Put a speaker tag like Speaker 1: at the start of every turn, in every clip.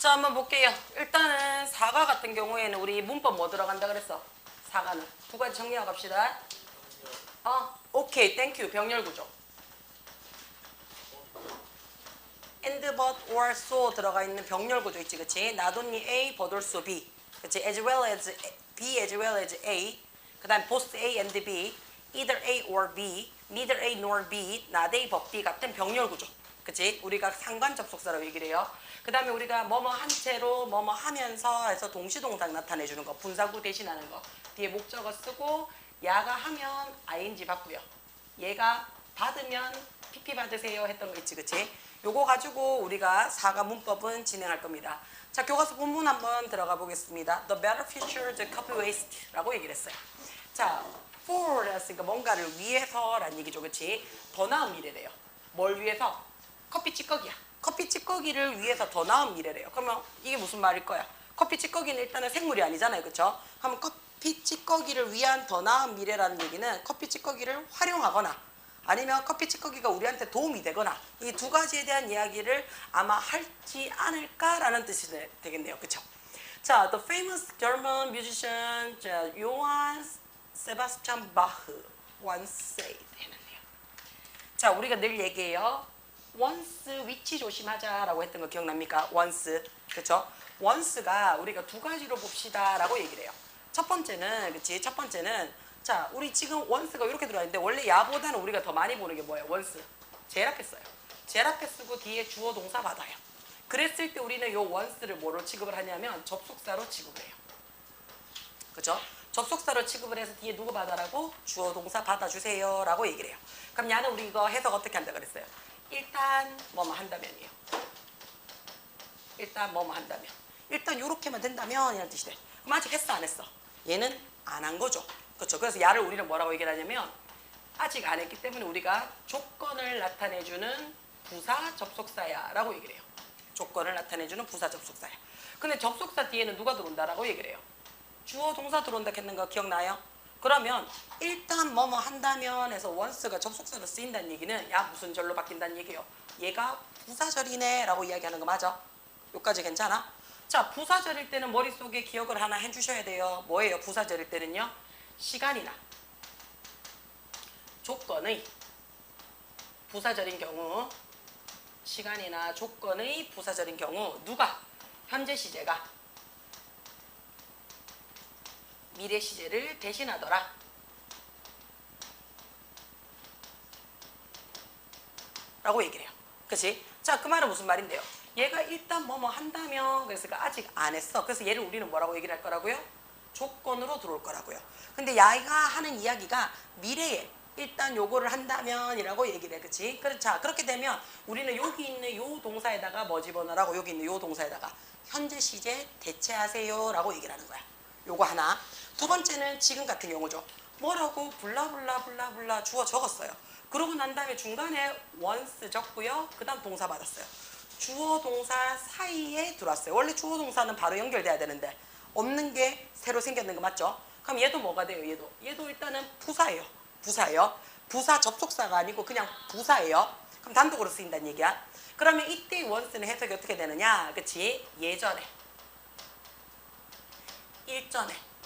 Speaker 1: 자, 한번 볼게요. 일단은 사과 같은 경우에는 우리 문법 뭐 들어간다 그랬어? 사과는. 두 가지 정리하고 갑시다. 오케이, 땡큐. 병렬 구조. and, but, or, so 들어가 있는 병렬 구조 있지, 그치? not only A, but also B. 그치? as well as B, as well as A. 그 다음 both A and B. either A or B. neither A nor B. not A, but B 같은 병렬 구조. 그치? 우리가 상관 접속사라고 얘기를 해요. 그 다음에 우리가 뭐뭐 한 채로 뭐뭐 하면서 해서 동시동작 나타내주는 거. 분사구 대신하는 거. 뒤에 목적어 쓰고 야가 하면 ing 받고요. 얘가 받으면 pp 받으세요 했던 거 있지, 그치? 요거 가지고 우리가 사과 문법은 진행할 겁니다. 자, 교과서 본문 한번 들어가 보겠습니다. The better features copy waste라고 얘기를 했어요. 자, for 했으니까 뭔가를 위해서란 얘기죠, 그치? 더 나은 미래래요. 뭘 위해서? 커피 찌꺼기야. 커피 찌꺼기를 위해서 더 나은 미래래요. 그러면 이게 무슨 말일 거야? 커피 찌꺼기는 일단은 생물이 아니잖아요, 그쵸? 그러면 커피 찌꺼기를 위한 더 나은 미래라는 얘기는 커피 찌꺼기를 활용하거나 아니면 커피 찌꺼기가 우리한테 도움이 되거나 이 두 가지에 대한 이야기를 아마 할지 않을까라는 뜻이 되겠네요. 그쵸? 자, the famous German musician Johann Sebastian Bach once said 했네요. 자, 우리가 늘 얘기해요. once 위치 조심하자라고 했던 거 기억납니까? once. 그쵸? once가 우리가 두 가지로 봅시다라고 얘기를 해요. 첫 번째는, 그치? 첫 번째는 자, 우리 지금 원스가 이렇게 들어와 있는데 원래 야보다는 우리가 더 많이 보는 게 뭐예요? 원스. 제일 앞에 써요. 제일 앞에 쓰고 뒤에 주어 동사 받아요. 그랬을 때 우리는 요 원스를 뭐로 취급을 하냐면 접속사로 취급을 해요. 그죠? 접속사로 취급을 해서 뒤에 누구 받아라고? 주어 동사 받아주세요 라고 얘기를 해요. 그럼 야는 우리 이거 해석 어떻게 한다 그랬어요? 일단 뭐뭐 한다면이에요. 일단 뭐뭐 한다면. 일단 요렇게만 된다면 이런 뜻이 돼. 그럼 아직 했어 안 했어? 얘는 안 한 거죠. 그렇죠. 그래서 야를 우리는 뭐라고 얘기를 하냐면 아직 안 했기 때문에 우리가 조건을 나타내주는 부사 접속사야 라고 얘기를 해요. 조건을 나타내주는 부사 접속사야. 근데 접속사 뒤에는 누가 들어온다라고 얘기를 해요. 주어 동사 들어온다 했는 거 기억나요? 그러면 일단 뭐뭐 한다면 해서 once가 접속사로 쓰인다는 얘기는 야 무슨 절로 바뀐다는 얘기예요. 얘가 부사절이네 라고 이야기하는 거 맞아? 여기까지 괜찮아? 자, 부사절일 때는 머릿속에 기억을 하나 해주셔야 돼요. 뭐예요? 부사절일 때는요. 시간이나 조건의 부사절인 경우 시간이나 조건의 부사절인 경우 누가? 현재 시제가 미래 시제를 대신하더라. 라고 얘기를 해요. 그치? 자, 그 말은 무슨 말인데요? 얘가 일단 뭐뭐 한다면 그래서 아직 안 했어. 그래서 얘를 우리는 뭐라고 얘기를 할 거라고요? 조건으로 들어올 거라고요. 근데 야가 하는 이야기가 미래에 일단 요거를 한다면 이라고 얘기를 해. 그치? 자, 그렇게 되면 우리는 여기 있는 요 동사에다가 뭐 집어넣으라고 여기 있는 요 동사에다가 현재 시제 대체하세요 라고 얘기를 하는 거야. 요거 하나. 두 번째는 지금 같은 경우죠. 뭐라고 블라블라블라블라 주어 적었어요. 그러고 난 다음에 중간에 once 적고요. 그 다음 동사 받았어요. 주어 동사 사이에 들어왔어요. 원래 주어 동사는 바로 연결돼야 되는데 없는 게 새로 생겼는 거 맞죠? 그럼 얘도 뭐가 돼요? 얘도 일단은 부사예요. 부사예요. 부사 접속사가 아니고 그냥 부사예요. 그럼 단독으로 쓰인다는 얘기야. 그러면 이때 once는 해석이 어떻게 되느냐? 그치? 예전에,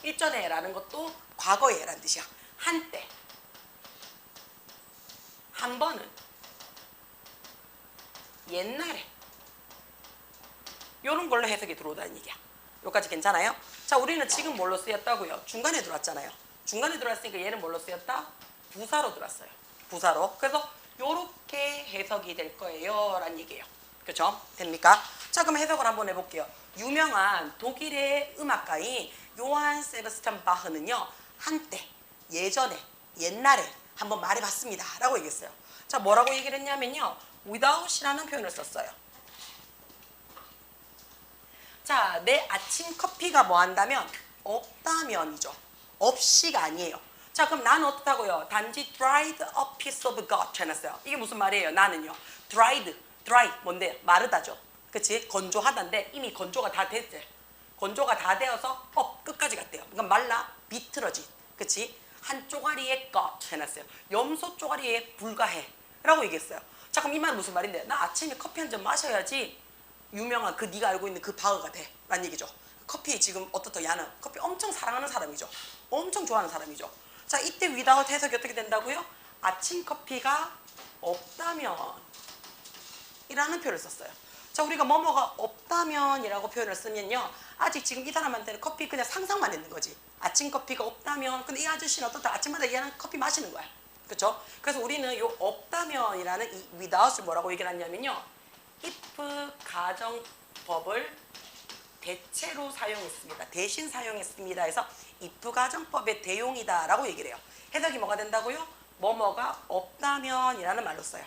Speaker 1: 일전에 라는 것도 과거에 라는 뜻이야. 한때, 한 번은, 옛날에 이런 걸로 해석이 들어오다는 얘기야. 여기까지 괜찮아요? 자, 우리는 지금 뭘로 쓰였다고요? 중간에 들어왔잖아요. 중간에 들어왔으니까 얘는 뭘로 쓰였다? 부사로 들어왔어요. 부사로. 그래서 요렇게 해석이 될 거예요 라는 얘기예요. 그렇죠? 됩니까? 자, 그럼 해석을 한번 해볼게요. 유명한 독일의 음악가인 요한 세바스찬 바흐는요, 한때, 예전에, 옛날에 한번 말해봤습니다 라고 얘기했어요. 자, 뭐라고 얘기를 했냐면요, without이라는 표현을 썼어요. 자, 내 아침 커피가 뭐 한다면? 없다면이죠. 없이가 아니에요. 자, 그럼 나는 어떻다고요? 단지 dried a piece of gut 해놨어요. 이게 무슨 말이에요? 나는요. dry, 뭔데? 마르다죠. 그치? 건조하다인데 이미 건조가 다 됐지. 건조가 다 되어서 끝까지 갔대요. 그러니까 말라, 비틀어진. 그치? 한 쪼가리의 gut 해놨어요. 염소 쪼가리에 불과해. 라고 얘기했어요. 자, 그럼 이 말은 무슨 말인데? 나 아침에 커피 한 잔 마셔야지 유명한 그 네가 알고 있는 그 바흐가 돼 라는 얘기죠. 커피 지금 어떻다 야는 커피 엄청 사랑하는 사람이죠. 엄청 좋아하는 사람이죠. 자, 이때 without 해석이 어떻게 된다고요? 아침 커피가 없다면 이라는 표현을 썼어요. 자, 우리가 뭐뭐가 없다면 이라고 표현을 쓰면요, 아직 지금 이 사람한테는 커피 그냥 상상만 했는 거지. 아침 커피가 없다면, 근데 이 아저씨는 어떻다 아침마다 얘는 커피 마시는 거야. 그렇죠? 그래서 우리는 요 없다면 이라는 이 without을 뭐라고 얘기를 하냐면요, if 가정법을 대체로 사용했습니다. 대신 사용했습니다. 해서 if 가정법의 대용이다 라고 얘기를 해요. 해석이 뭐가 된다고요? 뭐뭐가 없다면 이라는 말로 써요.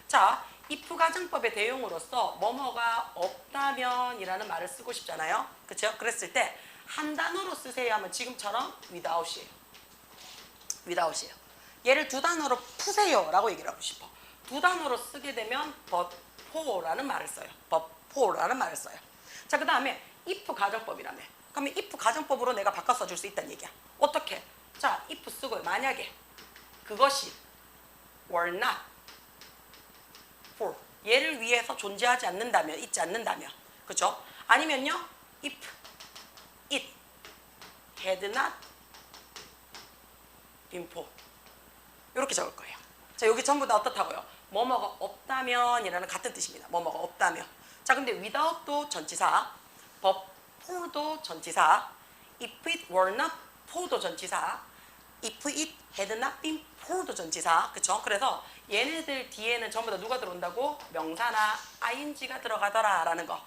Speaker 1: 자, if 가정법의 대용으로서 뭐뭐가 없다면 이라는 말을 쓰고 싶잖아요. 그렇죠? 그랬을 때 한 단어로 쓰세요 하면 지금처럼 without이에요. without이에요. 얘를 두 단어로 푸세요 라고 얘기를 하고 싶어. 두 단어로 쓰게 되면 but for라는 말을 써요. but for라는 말을 써요. 자, 그 다음에 if 가정법이라며. 그러면 if 가정법으로 내가 바꿔 써줄 수 있다는 얘기야. 어떻게? 자, if 쓰고 만약에 그것이 were not for 얘를 위해서 존재하지 않는다면, 있지 않는다면, 그렇죠? 아니면요, if it had not been for 이렇게 적을 거예요. 자, 여기 전부 다 어떻다고요? 뭐뭐가 없다면 이라는 같은 뜻입니다. 뭐뭐가 없다면. 자, 근데 without도 전치사, but for도 전치사, if it were not for도 전치사, if it had not been for도 전치사. 그쵸? 그래서 얘네들 뒤에는 전부 다 누가 들어온다고? 명사나 ing가 들어가더라 라는 거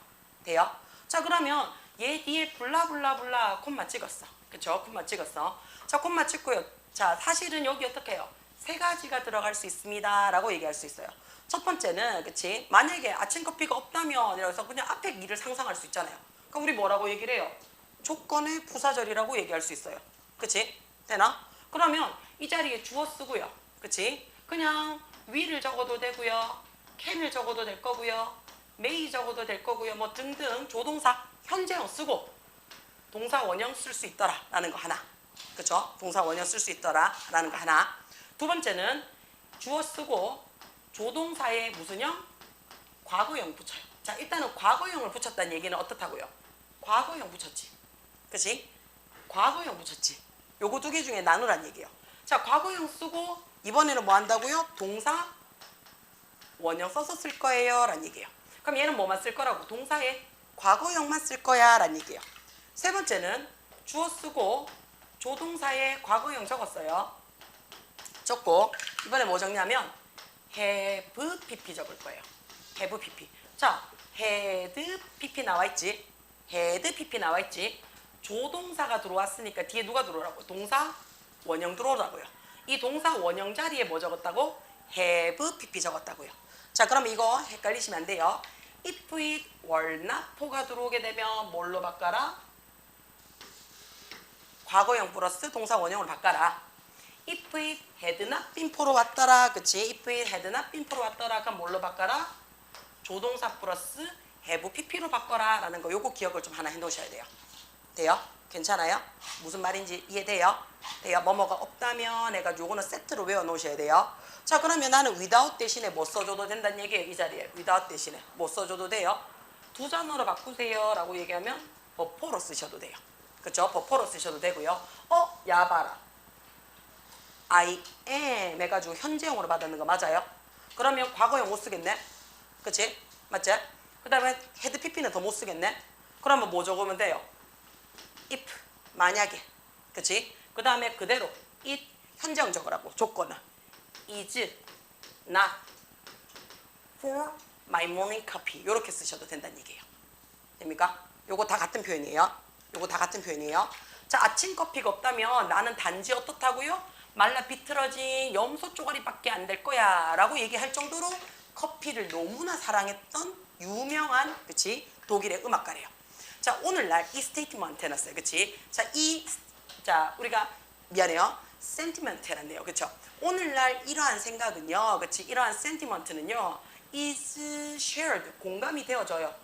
Speaker 1: 돼요? 자, 그러면 얘 뒤에 블라블라블라 콤마 찍었어. 그쵸? 콤마 찍었어. 자, 콤마 찍고요. 자, 사실은 여기 어떻게 해요? 세 가지가 들어갈 수 있습니다 라고 얘기할 수 있어요. 첫 번째는, 그치? 만약에 아침 커피가 없다면 이래서 그냥 앞에 일을 상상할 수 있잖아요. 그럼 우리 뭐라고 얘기를 해요? 조건의 부사절이라고 얘기할 수 있어요. 그치? 되나? 그러면 이 자리에 주어 쓰고요. 그치? 그냥 will을 적어도 되고요, can을 적어도 될 거고요, may 적어도 될 거고요, 뭐 등등 조동사 현재형 쓰고 동사 원형 쓸 수 있더라 라는 거 하나. 그쵸? 동사 원형 쓸 수 있더라 라는 거 하나. 두 번째는 주어 쓰고 조동사에 무슨 형? 과거형 붙여요. 자, 일단은 과거형을 붙였다는 얘기는 어떻다고요? 과거형 붙였지. 그치? 과거형 붙였지. 요거 두 개 중에 나누란 얘기예요. 자, 과거형 쓰고 이번에는 뭐 한다고요? 동사 원형 써서 쓸 거예요 라는 얘기예요. 그럼 얘는 뭐만 쓸 거라고? 동사에 과거형만 쓸 거야 라는 얘기예요. 세 번째는 주어 쓰고 조동사에 과거형 적었어요. 적고 이번에 뭐 적냐면 have pp 적을 거예요. have pp. 자, had pp 나와있지. had pp 나와있지. 조동사가 들어왔으니까 뒤에 누가 들어오라고? 동사 원형 들어오라고요. 이 동사 원형 자리에 뭐 적었다고? have pp 적었다고요. 자, 그럼 이거 헷갈리시면 안 돼요. if it were not for가 들어오게 되면 뭘로 바꿔라? 과거형 플러스 동사 원형으로 바꿔라. if it had not been for로 왔더라. 그치? if it had not been for로 왔더라. 그럼 뭘로 바꿔라? 조동사 플러스 have pp로 바꿔라 라는 거, 요거 기억을 좀 하나 해 놓으셔야 돼요. 돼요? 괜찮아요? 무슨 말인지 이해돼요? 돼요? 뭐뭐가 없다면 해가지고 요거는 세트로 외워 놓으셔야 돼요. 자, 그러면 나는 without 대신에 뭐 써줘도 된다는 얘기예요. 이 자리에 without 대신에 뭐 써줘도 돼요? 두 단어로 바꾸세요 라고 얘기하면 but for로 쓰셔도 돼요. 그쵸? but for로 쓰셔도 되고요. 야 봐라, I am 해가지고 현재형으로 받았는 거 맞아요? 그러면 과거형 못 쓰겠네? 그치? 맞지? 그 다음에 had pp는 더 못 쓰겠네? 그러면 뭐 적으면 돼요? if, 만약에. 그치? 그 다음에 그대로 it, 현재형 적으라고. 조건은 is not for my morning coffee 요렇게 쓰셔도 된다는 얘기예요. 됩니까? 요거 다 같은 표현이에요. 요거 다 같은 표현이에요. 자, 아침 커피가 없다면 나는 단지 어떻다고요? 말라 비틀어진 염소 쪼가리밖에 안 될 거야 라고 얘기할 정도로 커피를 너무나 사랑했던 유명한, 그치? 독일의 음악가래요. 자, 오늘날 이 스테이트먼트 해놨어요. 그치? 자, 우리가 미안해요. 센티먼트해놨네요. 그쵸? 오늘날 이러한 생각은요. 그치? 이러한 센티먼트는요. is shared. 공감이 되어져요.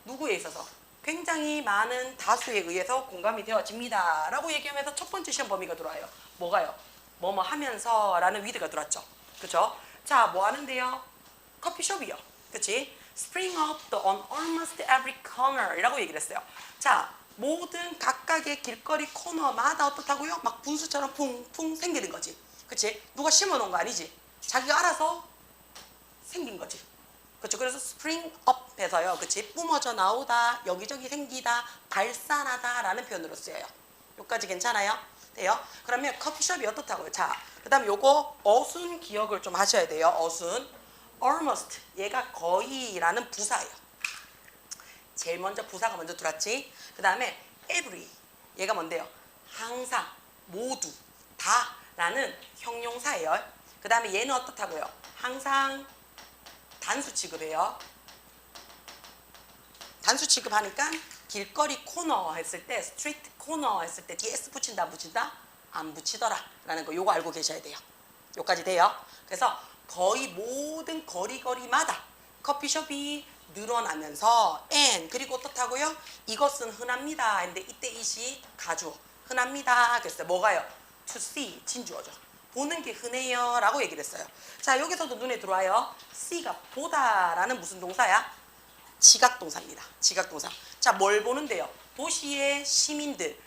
Speaker 1: 누구에 있어서? 굉장히 많은 다수에 의해서 공감이 되어집니다. 라고 얘기하면서 첫 번째 시험 범위가 들어와요. 뭐가요? 뭐뭐 하면서 라는 위드가 들어왔죠. 그쵸? 자, 뭐 하는데요? 커피숍이요. 그치? spring up on almost every corner 이라고 얘기를 했어요. 자, 모든 각각의 길거리 코너마다 어떻다고요? 막 분수처럼 풍풍 생기는 거지. 그치? 누가 심어놓은 거 아니지? 자기가 알아서 생긴 거지. 그렇죠. 그래서 spring up에서요. 그치? 뿜어져 나오다, 여기저기 생기다, 발산하다 라는 표현으로 쓰여요. 여기까지 괜찮아요? 돼요? 그러면 커피숍이 어떻다고요? 자, 그 다음에 요거 어순 기억을 좀 하셔야 돼요. 어순. almost, 얘가 거의라는 부사예요. 제일 먼저 부사가 먼저 들어왔지. 그 다음에 every, 얘가 뭔데요? 항상, 모두, 다 라는 형용사예요. 그 다음에 얘는 어떻다고요? 항상 단수 취급해요. 단수 취급하니까 길거리 코너 했을 때, 스트리트 코너 했을 때 뒤에 S 붙인다 안 붙인다? 안 붙이더라 라는 거 요거 알고 계셔야 돼요. 요까지 돼요. 그래서 거의 모든 거리마다 커피숍이 늘어나면서 and 그리고 어떻다고요? 이것은 흔합니다. 근데 이때 이시 가주 흔합니다. 그랬어요. 뭐가요? to see 진주어죠. 보는 게 흔해요 라고 얘기를 했어요. 자, 여기서도 눈에 들어와요. see가 보다라는 무슨 동사야? 지각동사입니다. 지각동사. 자, 뭘 보는데요? 도시의 시민들을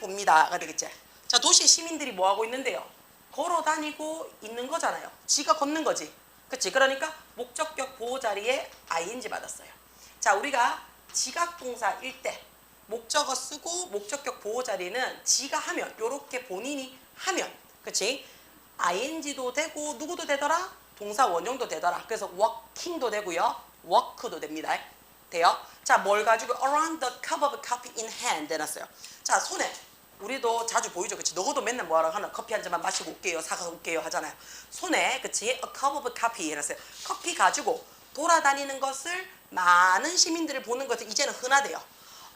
Speaker 1: 봅니다가 되겠지. 자, 도시의 시민들이 뭐 하고 있는데요? 걸어 다니고 있는 거잖아요. 지가 걷는 거지. 그치? 그러니까 목적격 보호 자리에 ing 받았어요. 자, 우리가 지각동사일 때 목적어 쓰고 목적격 보호 자리는 지가 하면, 요렇게 본인이 하면, 그치? ing도 되고 누구도 되더라? 동사 원형도 되더라. 그래서 working도 되고요. work도 됩니다. 돼요? 자, 뭘 가지고 around the cup of coffee in hand 해놨어요. 자, 손에 우리도 자주 보이죠. 그치? 너도 맨날 뭐하러 하나? 커피 한 잔만 마시고 올게요. 사가서 올게요 하잖아요. 손에, 그치? a cup of coffee 해놨어요. 커피 가지고 돌아다니는 것을 많은 시민들을 보는 것은 이제는 흔하대요.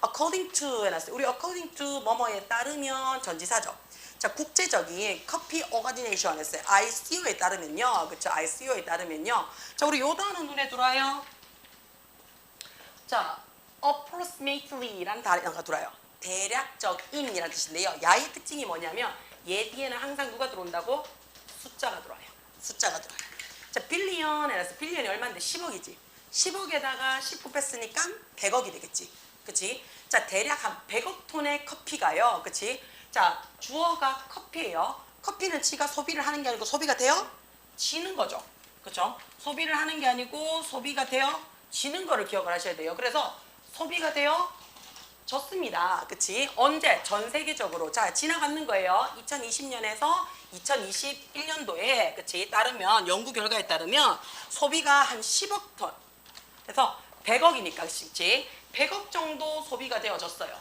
Speaker 1: according to 해놨어요. 우리 according to 뭐뭐에 따르면 전지사죠. 자, 국제적인 커피 오가니네이션 했어요. ICO에 따르면요. 그쵸? ICO에 따르면요. 자, 우리 요 단어 눈에 들어와요. 자, approximately라는 단어가 들어와요. 대략적인이라는 뜻인데요. 야의 특징이 뭐냐면 얘 뒤에는 항상 누가 들어온다고? 숫자가 들어와요. 숫자가 들어와요. 자, 빌리언 해놨어요. 빌리언이 얼마인데? 10억이지. 10억에다가 19 뺐으니까 100억이 되겠지. 그치? 자, 대략 한 100억 톤의 커피가요. 그치? 자, 주어가 커피예요. 커피는 지가 소비를 하는 게 아니고 소비가 되어 지는 거죠. 그쵸? 소비를 하는 게 아니고 소비가 되어 지는 거를 기억을 하셔야 돼요. 그래서 소비가 되어 졌습니다. 그치? 언제? 전 세계적으로. 자, 지나가는 거예요. 2020년에서 2021년도에, 그치? 따르면, 연구 결과에 따르면 소비가 한 10억 톤. 그래서 100억이니까, 그치? 100억 정도 소비가 되어졌어요.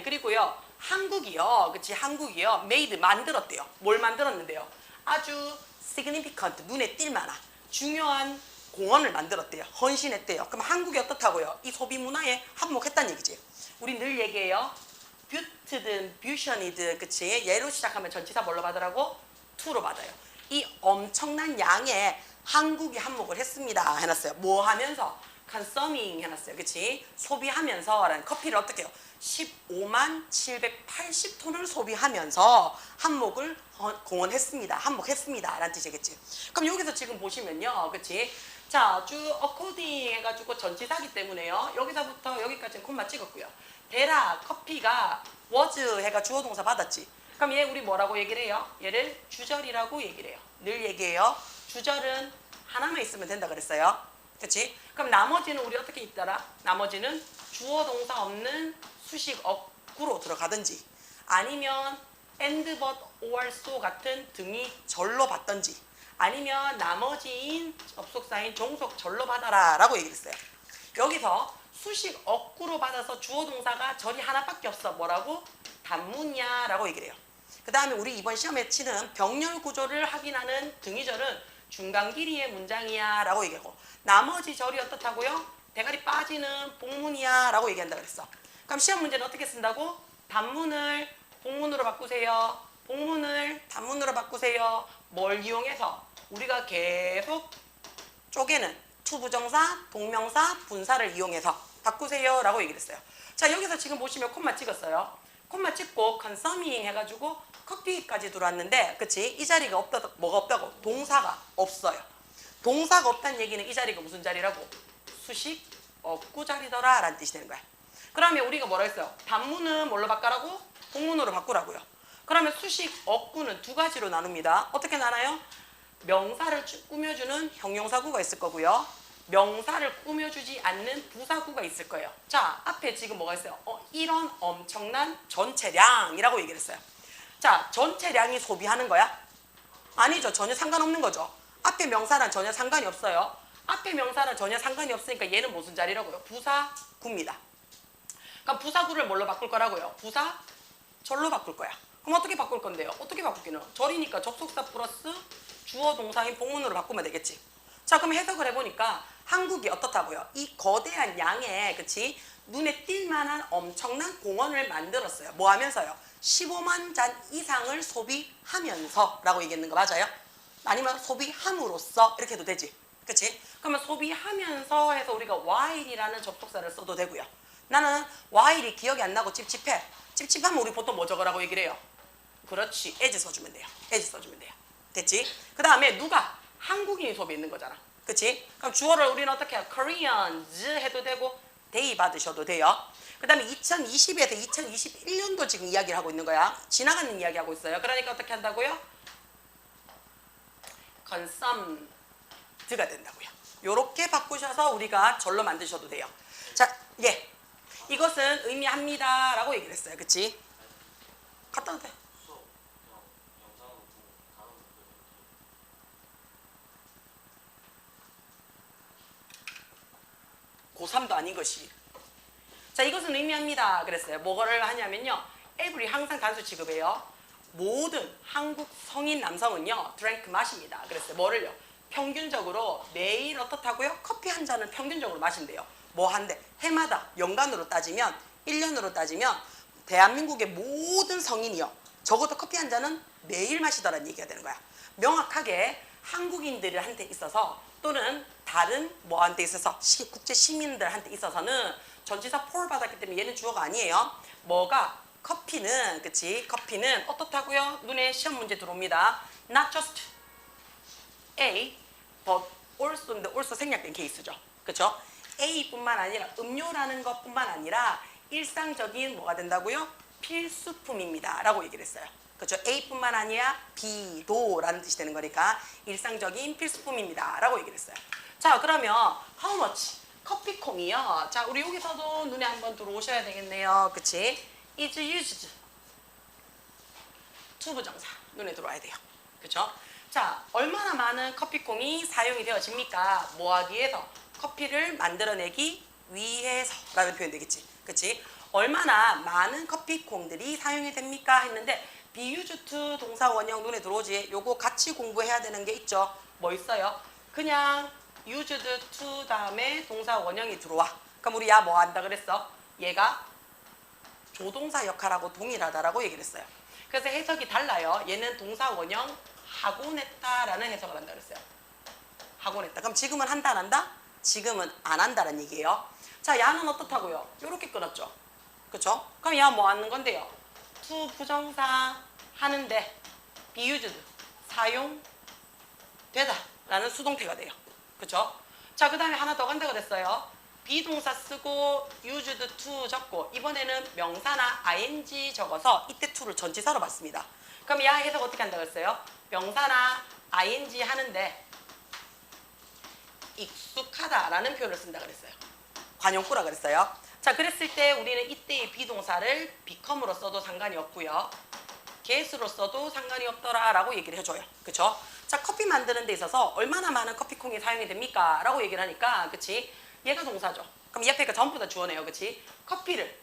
Speaker 1: 그리고요, 한국이요. 그치? 한국이요. made, 만들었대요. 뭘 만들었는데요? 아주 significant, 눈에 띌 만한 중요한 공헌을 만들었대요. 헌신했대요. 그럼 한국이 어떻다고요? 이 소비 문화에 한몫했다는 얘기지. 우리 늘 얘기해요. 뷰트든 뷰션이든, 그치? 얘로 시작하면 전치사 뭘로 받으라고? to로 받아요. 이 엄청난 양의 한국이 한몫을 했습니다. 해놨어요. 뭐 하면서? consuming 해놨어요. 그치? 소비하면서 라는 커피를 어떻게 해요? 15만 780톤을 소비하면서 한몫을 공헌했습니다. 한몫했습니다. 라는 뜻이겠지. 그럼 여기서 지금 보시면요. 그치? 자, 쭉 according 해가지고 전치사기 때문에요. 여기서부터 여기까지는 콤마 찍었고요. 대략 커피가 was 해가 주어 동사 받았지. 그럼 얘 우리 뭐라고 얘기를 해요? 얘를 주절이라고 얘기를 해요. 늘 얘기해요. 주절은 하나만 있으면 된다 그랬어요. 그치? 그럼 나머지는 우리 어떻게 있더라? 나머지는 주어 동사 없는 수식 어구로 들어가든지 아니면 and, but, or, so 같은 등이 절로 받든지 아니면 나머지인 접속사인 종속 절로 받아라 라고 얘기를 했어요. 여기서 수식 어구로 받아서 주어 동사가 절이 하나밖에 없어. 뭐라고? 단문이야 라고 얘기를 해요. 그 다음에 우리 이번 시험에 치는 병렬 구조를 확인하는 등위절은 중간 길이의 문장이야 라고 얘기하고 나머지 절이 어떻다고요? 대가리 빠지는 복문이야 라고 얘기한다 그랬어. 그럼 시험 문제는 어떻게 쓴다고? 단문을 복문으로 바꾸세요. 복문을 단문으로 바꾸세요. 뭘 이용해서? 우리가 계속 쪼개는 투부정사, 동명사, 분사를 이용해서 바꾸세요 라고 얘기를 했어요. 자, 여기서 지금 보시면 콤마 찍었어요. 콤마 찍고 consuming 해가지고 커피까지 들어왔는데, 그치? 이 자리가 없다, 뭐가 없다고? 동사가 없어요. 동사가 없다는 얘기는 이 자리가 무슨 자리라고? 수식 억구자리더라 라는 뜻이 되는 거야. 그러면 우리가 뭐라 했어요? 단문은 뭘로 바꾸라고? 복문으로 바꾸라고요. 그러면 수식 억구는 두 가지로 나눕니다. 어떻게 나눠요? 명사를 꾸며주는 형용사구가 있을 거고요. 명사를 꾸며주지 않는 부사구가 있을 거예요. 자, 앞에 지금 뭐가 있어요? 이런 엄청난 전체량이라고 얘기를 했어요. 자, 전체량이 소비하는 거야? 아니죠. 전혀 상관없는 거죠. 앞에 명사랑 전혀 상관이 없어요. 앞에 명사랑 전혀 상관이 없으니까 얘는 무슨 자리라고요? 부사구입니다. 그럼 부사구를 뭘로 바꿀 거라고요? 부사 절로 바꿀 거야. 그럼 어떻게 바꿀 건데요? 어떻게 바꾸기는? 절이니까 접속사 플러스 주어 동사인 복문으로 바꾸면 되겠지. 자, 그럼 해석을 해보니까 한국이 어떻다고요? 이 거대한 양의, 그치? 눈에 띌 만한 엄청난 공원을 만들었어요. 뭐 하면서요? 15만 잔 이상을 소비하면서 라고 얘기했는 거 맞아요? 아니면 소비함으로써 이렇게 해도 되지. 그치? 그러면 소비하면서 해서 우리가 while이라는 접속사를 써도 되고요. 나는 while이 기억이 안 나고 찝찝해. 찝찝하면 우리 보통 뭐 적으라고 얘기를 해요? 그렇지. as 써주면 돼요. as 써주면 돼요. 됐지? 그 다음에 누가? 한국인이 소비했는 거잖아. 그치? 그럼 주어를 우리는 어떻게 해요? Koreans 해도 되고 they 받으셔도 돼요. 그 다음에 2020에서 2021년도 지금 이야기를 하고 있는 거야. 지나가는 이야기 하고 있어요. 그러니까 어떻게 한다고요? consumed가 된다고요. 요렇게 바꾸셔서 우리가 절로 만드셔도 돼요. 자, 예. 이것은 의미합니다 라고 얘기를 했어요. 그치? 갖다 놔도 돼. 고3도 아닌 것이. 자, 이것은 의미합니다 그랬어요. 뭐를 하냐면요. every 항상 단수 취급해요. 모든 한국 성인 남성은요. drink 마십니다. 그랬어요. 뭐를요? 평균적으로 매일 어떻다고요? 커피 한 잔을 평균적으로 마신대요. 뭐 한대? 해마다 연간으로 따지면 1년으로 따지면 대한민국의 모든 성인이요. 적어도 커피 한 잔은 매일 마시더라는 얘기가 되는 거야. 명확하게 한국인들한테 있어서 또는 다른 뭐한테 있어서 국제 시민들한테 있어서는 전치사 for 받았기 때문에 얘는 주어가 아니에요. 뭐가? 커피는, 그치? 커피는 어떻다고요? 눈에 시험 문제 들어옵니다. Not just A, but also인데 also 생략된 케이스죠. 그쵸? A뿐만 아니라 음료라는 것뿐만 아니라 일상적인 뭐가 된다고요? 필수품입니다 라고 얘기를 했어요. 그렇죠? A뿐만 아니라 B도 라는 뜻이 되는 거니까 일상적인 필수품입니다 라고 얘기를 했어요. 자, 그러면 how much? 커피콩이요. 자, 우리 여기서도 눈에 한번 들어오셔야 되겠네요. 그치? is used to 부정사 눈에 들어와야 돼요. 그렇죠? 자, 얼마나 많은 커피콩이 사용이 되어집니까? 뭐 하기 위해서? 커피를 만들어내기 위해서 라는 표현 되겠지. 그치? 얼마나 많은 커피콩들이 사용이 됩니까? 했는데 be used to 동사 원형 눈에 들어오지. 요거 같이 공부해야 되는 게 있죠. 뭐 있어요? 그냥 used to 다음에 동사 원형이 들어와. 그럼 우리 야 뭐 한다 그랬어? 얘가 조동사 역할하고 동일하다라고 얘기를 했어요. 그래서 해석이 달라요. 얘는 동사 원형 하곤 했다라는 해석을 한다 그랬어요. 하곤 했다. 그럼 지금은 한다 안 한다? 지금은 안 한다는 얘기예요. 자, 야는 어떻다고요? 요렇게 끊었죠. 그쵸? 그럼 야 뭐 하는 건데요? to 부정사 하는데 be used 사용되다 라는 수동태가 돼요. 그쵸? 자, 그 다음에 하나 더 간다 그랬어요. 비동사 쓰고 used to 적고 이번에는 명사나 ing 적어서 이때 to를 전치사로 봤습니다. 그럼 야 해석 어떻게 한다 그랬어요? 명사나 ing 하는데 익숙하다라는 표현을 쓴다 그랬어요. 관용구라 그랬어요. 자, 그랬을 때 우리는 이때의 비동사를 become으로 써도 상관이 없고요. get으로 써도 상관이 없더라 라고 얘기를 해줘요. 그쵸? 자, 커피 만드는 데 있어서 얼마나 많은 커피콩이 사용이 됩니까? 라고 얘기를 하니까 그치? 얘가 동사죠. 그럼 이 앞에가 전부 다 주어네요. 그치? 커피를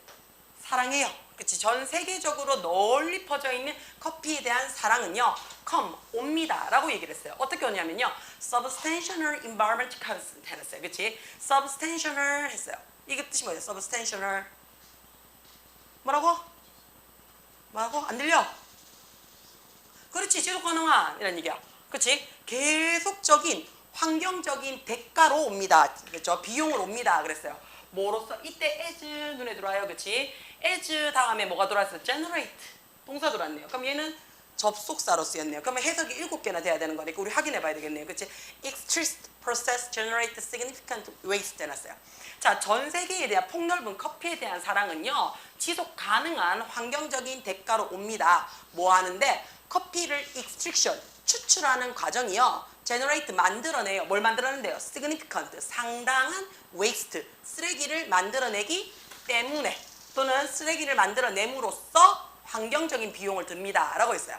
Speaker 1: 사랑해요. 그치? 전 세계적으로 널리 퍼져 있는 커피에 대한 사랑은요. come, 옵니다. 라고 얘기를 했어요. 어떻게 오냐면요. substantial environment constant 했어요. 그치? substantial 했어요. 이게 뜻이 뭐예요? substantial. 뭐라고? 뭐라고? 안 들려? 그렇지. 지속 가능한 이런 얘기야. 그치? 계속적인 환경적인 대가로 옵니다. 그렇죠? 비용으로 옵니다. 그랬어요. 뭐로써? 이때 as 눈에 들어와요. 그치? as 다음에 뭐가 들어왔어요? generate. 동사 들어왔네요. 그럼 얘는 접속사로 쓰였네요. 그러면 해석이 7개나 돼야 되는 거니까 우리 확인해 봐야 되겠네요. 그치? exist process generate significant waste 해놨어요. 자, 전 세계에 대한 폭넓은 커피에 대한 사랑은요, 지속 가능한 환경적인 대가로 옵니다. 뭐 하는데? 커피를 extraction, 추출하는 과정이요, generate, 만들어내요. 뭘 만들어낸대요? significant, 상당한 waste, 쓰레기를 만들어내기 때문에, 또는 쓰레기를 만들어냄으로써 환경적인 비용을 듭니다. 라고 했어요.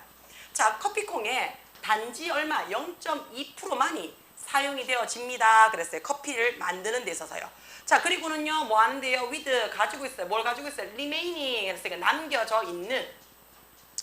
Speaker 1: 자, 커피콩에 단지 얼마? 0.2%만이 사용이 되어집니다. 그랬어요. 커피를 만드는 데 있어서요. 자, 그리고는요, 뭐 하는데요? with 가지고 있어요. 뭘 가지고 있어요? remaining. 그랬어요. 남겨져 있는.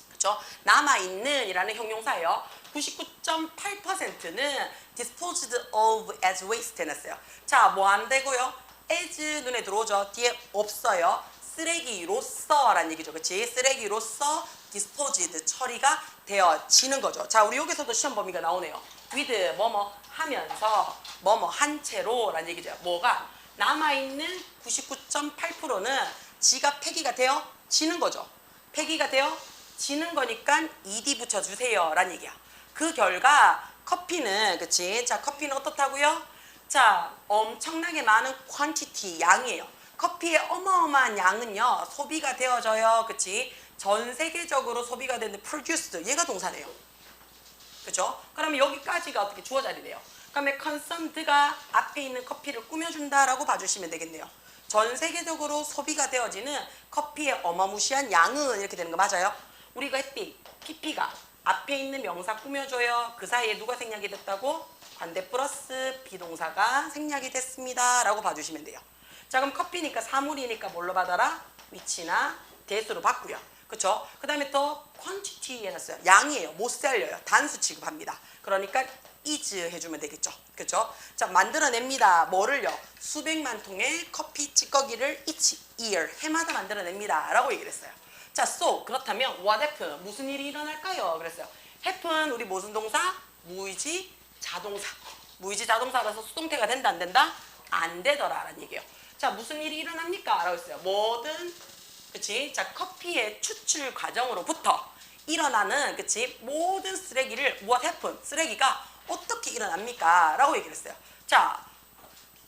Speaker 1: 그쵸? 남아있는 이라는 형용사예요. 99.8%는 disposed of as waste 해놨어요. 자, 뭐 안 되고요? as 눈에 들어오죠? 뒤에 없어요. 쓰레기로서 라는 얘기죠. 그치? 쓰레기로서 disposed 처리가 되어지는 거죠. 자, 우리 여기서도 시험 범위가 나오네요. with 뭐뭐 하면서 뭐뭐 한 채로 라는 얘기죠. 뭐가? 남아있는 99.8%는 지가 폐기가 되어지는 거죠. 폐기가 되어지는 거니까 ed 붙여주세요 라는 얘기야. 그 결과 커피는, 그치? 자, 커피는 어떻다고요? 자, 엄청나게 많은 quantity, 양이에요. 커피의 어마어마한 양은요, 소비가 되어져요. 그치? 전 세계적으로 소비가 되는 produced, 얘가 동사네요. 그쵸? 그러면 여기까지가 어떻게 주어 자리네요. 그러면 consumed가 앞에 있는 커피를 꾸며준다라고 봐주시면 되겠네요. 전 세계적으로 소비가 되어지는 커피의 어마무시한 양은 이렇게 되는 거 맞아요? 우리가 했디, pp가 앞에 있는 명사 꾸며줘요. 그 사이에 누가 생략이 됐다고? 관대 플러스 비동사가 생략이 됐습니다. 라고 봐주시면 돼요. 자, 그럼 커피니까 사물이니까 뭘로 받아라? 위치나 대수로 받고요. 그쵸? 그 다음에 또 quantity 해놨어요. 양이에요. 못 살려요. 단수 취급합니다. 그러니까 is 해주면 되겠죠. 그쵸? 자, 만들어냅니다. 뭐를요? 수백만 통의 커피 찌꺼기를 each year, 해마다 만들어냅니다. 라고 얘기를 했어요. 자, so 그렇다면 what happen? 무슨 일이 일어날까요? 그랬어요. happen, 우리 무슨 동사? 무의지 자동사. 무의지 자동사라서 수동태가 된다 안 된다? 안 되더라 라는 얘기예요. 자, 무슨 일이 일어납니까? 라고 했어요. 뭐든, 그치? 자, 커피의 추출 과정으로부터 일어나는, 그치? 모든 쓰레기를 what happen? 쓰레기가 어떻게 일어납니까? 라고 얘기를 했어요. 자,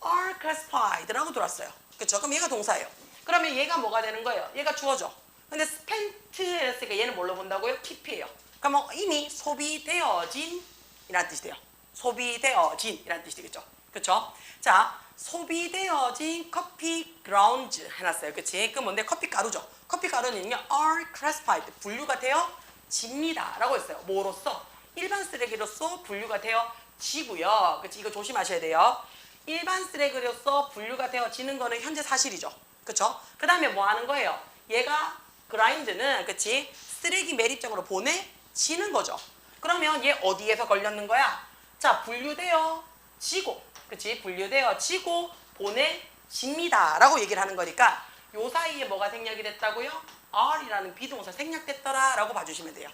Speaker 1: are classified 라고 들어왔어요. 그쵸? 그럼 얘가 동사예요. 그러면 얘가 뭐가 되는 거예요? 얘가 주어져. 근데 spent 했으니까 얘는 뭘로 본다고요? pp예요. 그러면 이미 소비되어진 이라는 뜻이 돼요. 소비되어진 이라는 뜻이 되겠죠. 그쵸? 자, 소비되어진 커피 그라운드 해놨어요. 그치? 그 뭔데? 커피 가루죠. 커피 가루는요, are classified, 분류가 되어집니다. 라고 했어요. 뭐로써? 일반 쓰레기로서 분류가 되어지고요. 그치? 이거 조심하셔야 돼요. 일반 쓰레기로서 분류가 되어지는 거는 현재 사실이죠. 그쵸? 그 다음에 뭐 하는 거예요? 얘가 그라인드는, 그치? 쓰레기 매립장으로 보내지는 거죠. 그러면 얘 어디에서 걸렸는 거야? 자, 분류되어지고, 그치? 분류되어지고 보내집니다. 라고 얘기를 하는 거니까 요 사이에 뭐가 생략이 됐다고요? are이라는 비동사 생략됐더라 라고 봐주시면 돼요.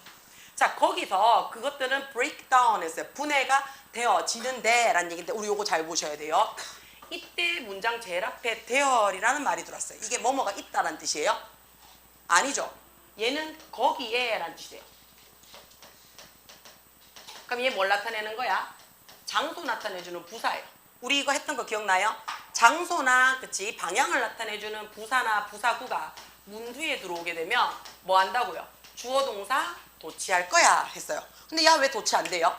Speaker 1: 자, 거기서 그것들은 breakdown 했어요. 분해가 되어지는데 라는 얘기인데 우리 요거 잘 보셔야 돼요. 이때 문장 제일 앞에 there이라는 말이 들어왔어요. 이게 뭐뭐가 있다라는 뜻이에요? 아니죠. 얘는 거기에 라는 뜻이에요. 그럼 얘 뭘 나타내는 거야? 장소 나타내주는 부사예요. 우리 이거 했던 거 기억나요? 장소나, 그치, 방향을 나타내주는 부사나 부사구가 문두에 들어오게 되면 뭐 한다고요? 주어 동사 도치할 거야 했어요. 근데 야, 왜 도치 안 돼요?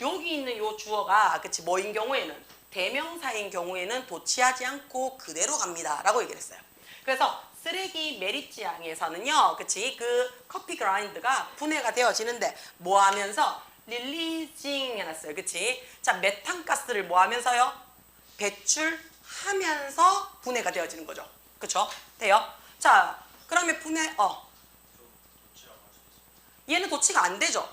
Speaker 1: 여기 있는 요 주어가, 그치, 뭐인 경우에는, 대명사인 경우에는 도치하지 않고 그대로 갑니다 라고 얘기를 했어요. 그래서 쓰레기 매립지항에서는요, 그치, 그 커피 그라인드가 분해가 되어지는데 뭐 하면서? 릴리징 해놨어요. 그치? 자, 메탄가스를 뭐 하면서요? 배출하면서 분해가 되어지는 거죠. 그쵸? 돼요? 자, 그러면 분해, 얘는 도치가 안 되죠?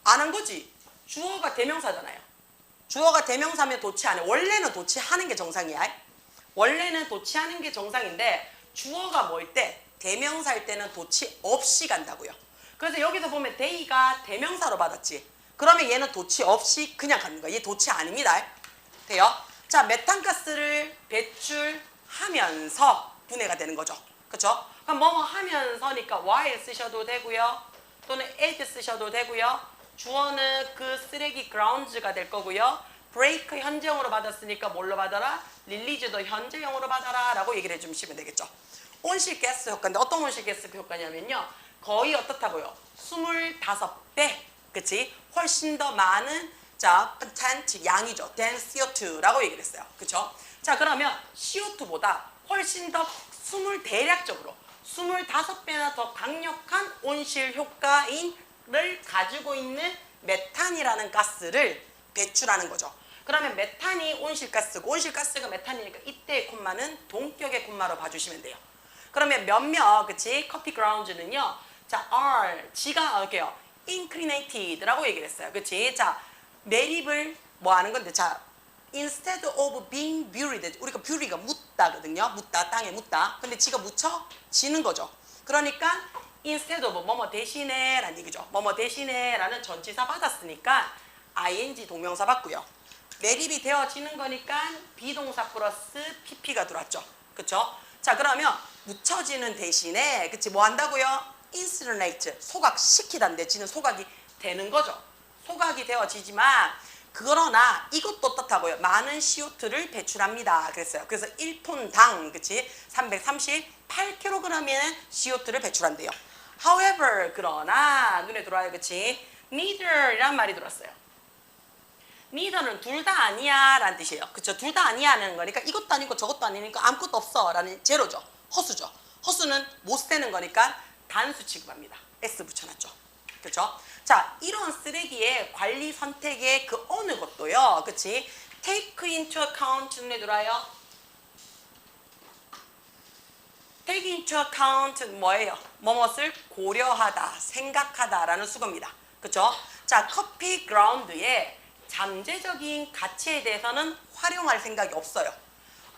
Speaker 1: 안 한 거지? 주어가 대명사잖아요. 주어가 대명사면 도치 안 해. 원래는 도치하는 게 정상이야. 원래는 도치하는 게 정상인데 주어가 뭐일 때? 대명사일 때는 도치 없이 간다고요. 그래서 여기서 보면 they가 대명사로 받았지. 그러면 얘는 도치 없이 그냥 가는 거야. 얘 도치 아닙니다. 돼요? 자, 메탄가스를 배출하면서 분해가 되는 거죠. 그쵸? 그럼 뭐뭐 하면서니까 while 쓰셔도 되고요. 또는 as 쓰셔도 되고요. 주어는 그 쓰레기 grounds가 될 거고요. break 현재형으로 받았으니까 뭘로 받아라? release도 현재형으로 받아라 라고 얘기를 해주시면 되겠죠. 온실가스 효과인데 어떤 온실가스 효과냐면요. 거의 어떻다고요? 25배, 그치? 훨씬 더 많은 자, content 양이죠. than CO2라고 얘기를 했어요. 그쵸? 자, 그러면 CO2보다 훨씬 더 대략적으로 25배나 더 강력한 온실 효과인을 가지고 있는 메탄이라는 가스를 배출하는 거죠. 그러면 메탄이 온실가스고 온실가스가 메탄이니까 이때의 콤마는 동격의 콤마로 봐주시면 돼요. 그러면 몇몇, 그치? 커피 그라운드는요. 자, are, 지가 어게요. inclinated라고 얘기를 했어요. 그치? 자, 매립을 뭐 하는 건데, 자, instead of being buried, 우리가 bury가 묻다거든요. 묻다, 땅에 묻다. 근데 지가 묻혀지는 거죠. 그러니까 instead of 뭐뭐 대신에 라는 얘기죠. 뭐뭐 대신에 라는 전치사 받았으니까 ing 동명사 받고요. 매립이 되어지는 거니까 비동사 플러스 pp가 들어왔죠. 그쵸? 자, 그러면 묻혀지는 대신에 그치 뭐 한다고요? incinerate, 소각시키다인데 지는 소각이 되는 거죠. 소각이 되어지지만 그러나 이것도 어떻다고요? 많은 CO2를 배출합니다. 그랬어요. 그래서 1톤당 그치 338kg의 CO2를 배출한대요. However, 그러나 눈에 들어와요. 그치? Neither이란 말이 들었어요. neither는 둘 다 아니야 라는 뜻이에요. 그쵸? 둘 다 아니야 하는 거니까 이것도 아니고 저것도 아니니까 아무것도 없어 라는 제로죠. 허수죠. 허수는 못 세는 거니까 단수 취급합니다. S 붙여놨죠. 그쵸? 자, 이런 쓰레기의 관리 선택의 그 어느 것도요. 그치? take into account 눈에 들어와요. take into account 뭐예요? 뭐뭇을 고려하다, 생각하다 라는 수거입니다. 그쵸? 자, 커피 그라운드의 잠재적인 가치에 대해서는 활용할 생각이 없어요.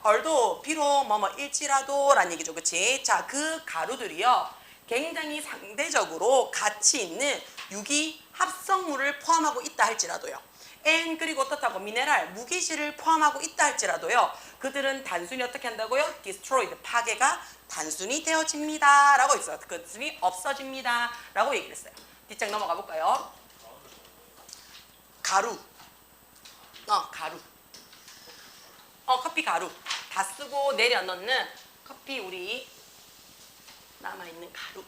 Speaker 1: 얼도 비록 뭐일지라도 라는 얘기죠. 그치? 자, 그 가루들이요. 굉장히 상대적으로 가치 있는 유기 합성물을 포함하고 있다 할지라도요. N 그리고 어떻다고 미네랄, 무기질을 포함하고 있다 할지라도요. 그들은 단순히 어떻게 한다고요? destroyed, 파괴가 단순히 되어집니다. 라고 있어요. 단순히 없어집니다. 라고 얘기를 했어요. 뒷장 넘어가 볼까요? 가루. 가루. 커피 가루. 다 쓰고 내려 넣는 커피 우리 남아있는 가루.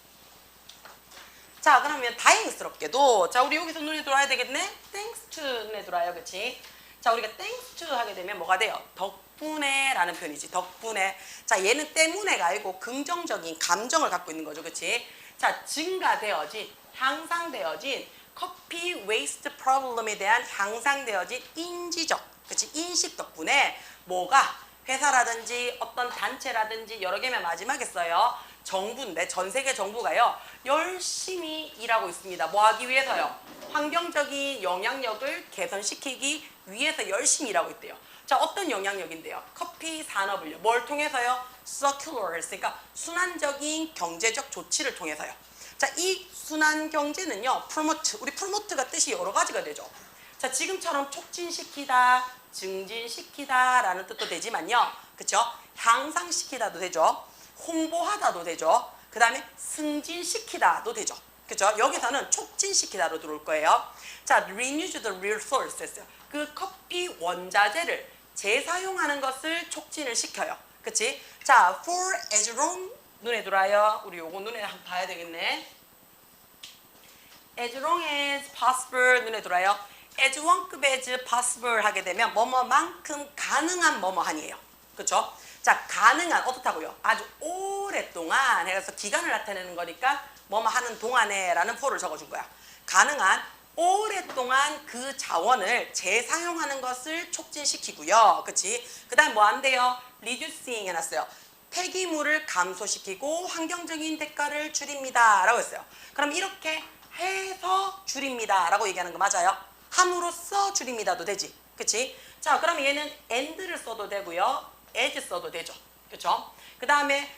Speaker 1: 자, 그러면 다행스럽게도 자, 우리 여기서 눈에 들어와야 되겠네? thanks to 눈에 들어와요. 그치? 자, 우리가 thanks to 하게 되면 뭐가 돼요? 덕분에 라는 표현이지. 덕분에. 자, 얘는 때문에가 아니고 긍정적인 감정을 갖고 있는 거죠. 그치? 자, 증가되어진, 향상되어진 커피 웨이스트 프로블럼에 대한 향상되어진 인지적, 그치? 인식 덕분에 뭐가 회사라든지 어떤 단체라든지 여러 개면 마지막에 써요. 정부인데 전 세계 정부가요. 열심히 일하고 있습니다. 뭐 하기 위해서요? 환경적인 영향력을 개선시키기 위해서 열심히 일하고 있대요. 자, 어떤 영향력인데요? 커피 산업을요. 뭘 통해서요? circular, 그러니까 순환적인 경제적 조치를 통해서요. 자, 이 순환 경제는요. promote, 우리 promote가 뜻이 여러 가지가 되죠. 자, 지금처럼 촉진시키다, 증진시키다 라는 뜻도 되지만요. 그쵸? 향상시키다도 되죠. 홍보하다도 되죠. 그 다음에 승진시키다도 되죠. 그쵸? 여기서는 촉진시키다로 들어올 거예요. 자, reuse the resources. 그 커피 원자재를 재사용하는 것을 촉진을 시켜요. 그치? 자, for as long 눈에 들어와요. 우리 요거 눈에 한번 봐야 되겠네. as long as possible 눈에 들어와요. as 원급 as possible 하게 되면 뭐뭐만큼 가능한 뭐뭐하니에요. 그쵸? 자, 가능한 어떻다고요? 아주 오랫동안 해서 기간을 나타내는 거니까 뭐뭐 하는 동안에 라는 포를 적어준 거야. 가능한 오랫동안 그 자원을 재사용하는 것을 촉진시키고요. 그치? 그 다음 뭐 한대요? reducing 해놨어요. 폐기물을 감소시키고 환경적인 대가를 줄입니다. 라고 했어요. 그럼 이렇게 해서 줄입니다. 라고 얘기하는 거 맞아요? 함으로써 줄입니다도 되지. 그치? 자, 그럼 얘는 and를 써도 되고요. as 써도 되죠. 그쵸? 그 다음에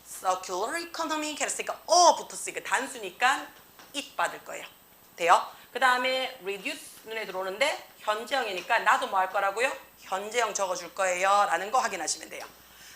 Speaker 1: circular economy 했으니까 붙었으니까 단수니까 it 받을 거예요. 돼요? 그 다음에 reduce 눈에 들어오는데 현재형이니까 나도 뭐 할 거라고요? 현재형 적어줄 거예요. 라는 거 확인하시면 돼요.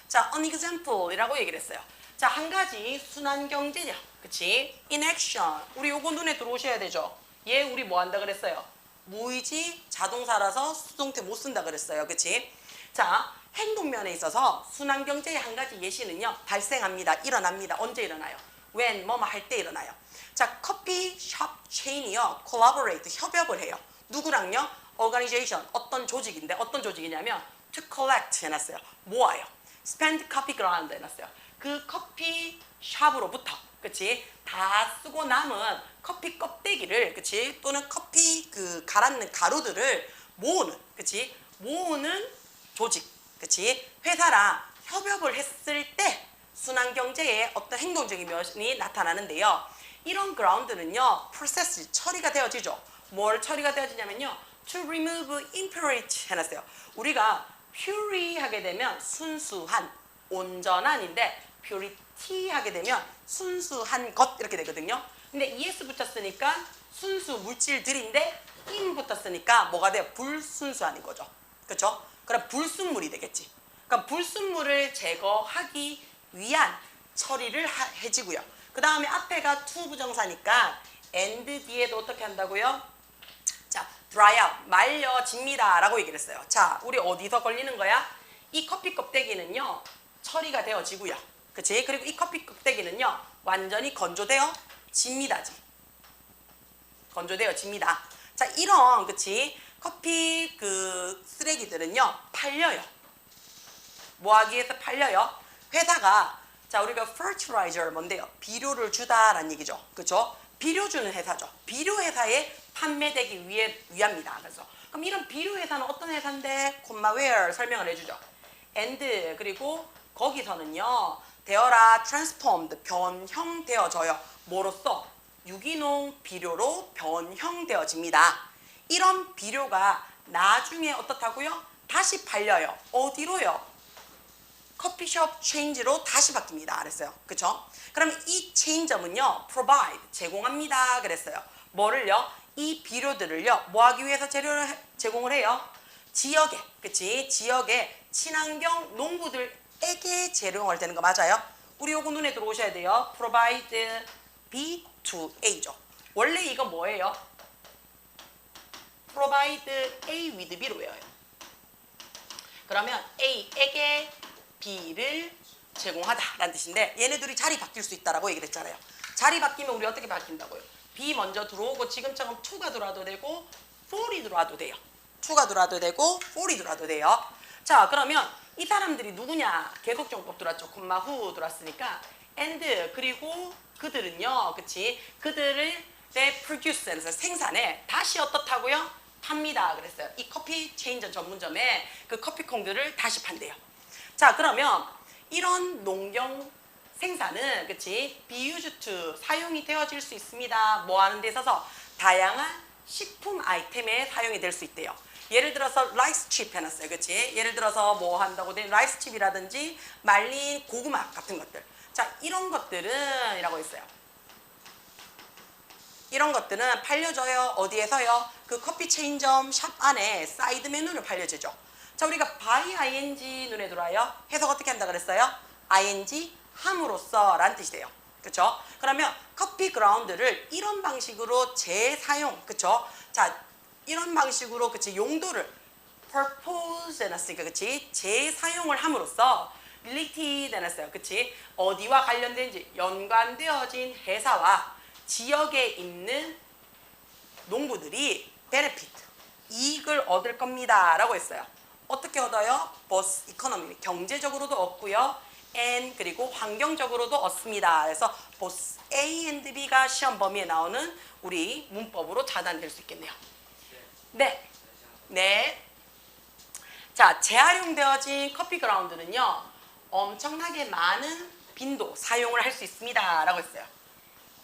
Speaker 1: 자, an example 이라고 얘기를 했어요. 자, 한 가지 순환 경제력. 그치? in action. 우리 요거 눈에 들어오셔야 되죠. 얘 우리 뭐 한다 그랬어요? 무의지 자동사라서 수동태 못 쓴다 그랬어요. 그치? 자, 행동면에 있어서 순환경제의 한 가지 예시는요. 발생합니다. 일어납니다. 언제 일어나요? when, 뭐뭐 할 때 일어나요. 자, 커피숍 체인이요. collaborate, 협업을 해요. 누구랑요? organization, 어떤 조직인데 어떤 조직이냐면 to collect 해놨어요. 모아요. spend coffee ground 해놨어요. 그 커피숍으로부터 그치? 다 쓰고 남은 커피 껍데기를 그치? 또는 커피 그 갈았는 가루들을 모으는 그치? 모으는 조직 그치? 회사랑 협업을 했을 때 순환경제의 어떤 행동적인 면이 나타나는데요. 이런 그라운드는요. 프로세스 처리가 되어지죠. 뭘 처리가 되어지냐면요. to remove impurity 해놨어요. 우리가 purity 하게 되면 순수한 온전한인데 purity 하게 되면 순수한 것 이렇게 되거든요. 근데 es 붙였으니까 순수 물질들인데 in 붙었으니까 뭐가 돼요? 불순수한 거죠. 그렇죠? 그럼 불순물이 되겠지. 그럼 불순물을 제거하기 위한 처리를 해지고요. 그 다음에 앞에가 to 부정사니까 and 뒤에도 어떻게 한다고요? 자, dry out, 말려집니다 라고 얘기를 했어요. 자, 우리 어디서 걸리는 거야? 이 커피 껍데기는요 처리가 되어지고요. 그치? 그리고 이 커피 껍데기는요 완전히 건조되어집니다. 건조되어집니다. 자, 이런 그치? 커피 그 쓰레기들은요 팔려요. 뭐 하기 위해서 팔려요? 회사가 자 우리가 fertilizer 뭔데요? 비료를 주다라는 얘기죠. 그렇죠? 비료 주는 회사죠. 비료 회사에 판매되기 위함이다. 그래서 그럼 이런 비료 회사는 어떤 회사인데? where 설명을 해주죠. and 그리고 거기서는요 되어라 transformed 변형되어져요. 뭐로써? 유기농 비료로 변형되어집니다. 이런 비료가 나중에 어떻다고요? 다시 팔려요. 어디로요? 커피숍 체인지로 다시 바뀝니다. 그랬어요. 그쵸? 그럼 이 체인점은요, provide, 제공합니다. 그랬어요. 뭐를요? 이 비료들을요, 뭐 하기 위해서 재료를 제공을 해요? 지역에, 그치? 지역에 친환경 농부들에게 제공을 되는 거 맞아요? 우리 요거 눈에 들어오셔야 돼요. provide B to A죠. 원래 이거 뭐예요? provide A with B로 외워요. 그러면 A에게 B를 제공하다라는 뜻인데 얘네들이 자리 바뀔 수 있다라고 얘기를 했잖아요. 자리 바뀌면 우리 어떻게 바뀐다고요? B 먼저 들어오고 지금처럼 2가 들어와도 되고 4이 들어와도 돼요. 2가 들어와도 되고 4이 들어와도 돼요. 자, 그러면 이 사람들이 누구냐? 계속정법 들어왔죠. 후 들어왔으니까 and 그리고 그들은요. 그치? 그들을 produce 생산에 다시 어떻다고요? 팝니다. 그랬어요. 이 커피 체인점 전문점에 그 커피콩들을 다시 판대요. 자, 그러면 이런 농경 생산은 그치? be used to 사용이 되어질 수 있습니다. 뭐 하는 데 있어서 다양한 식품 아이템에 사용이 될 수 있대요. 예를 들어서 라이스 칩 해놨어요. 그치? 예를 들어서 뭐 한다고 돼? 라이스 칩이라든지 말린 고구마 같은 것들. 자, 이런 것들은 이라고 했어요. 이런 것들은 팔려져요. 어디에서요? 그 커피 체인점 샵 안에 사이드 메뉴를 팔려주죠. 자, 우리가 by ing 눈에 들어와요. 해석 어떻게 한다 그랬어요? ing 함으로써 라는 뜻이 돼요. 그쵸? 그러면 커피 그라운드를 이런 방식으로 재사용, 그쵸? 자, 이런 방식으로 그치 용도를 purpose 해놨으니까 그치? 재사용을 함으로써 related 해놨어요. 그치? 어디와 관련된지 연관되어진 회사와 지역에 있는 농부들이 benefit, 이익을 얻을 겁니다 라고 했어요. 어떻게 얻어요? both economy, 경제적으로도 얻고요. and 그리고 환경적으로도 얻습니다. 그래서 both A and B가 시험 범위에 나오는 우리 문법으로 차단될 수 있겠네요. 네. 네. 자, 재활용되어진 커피 그라운드는요. 엄청나게 많은 빈도 사용을 할 수 있습니다 라고 했어요.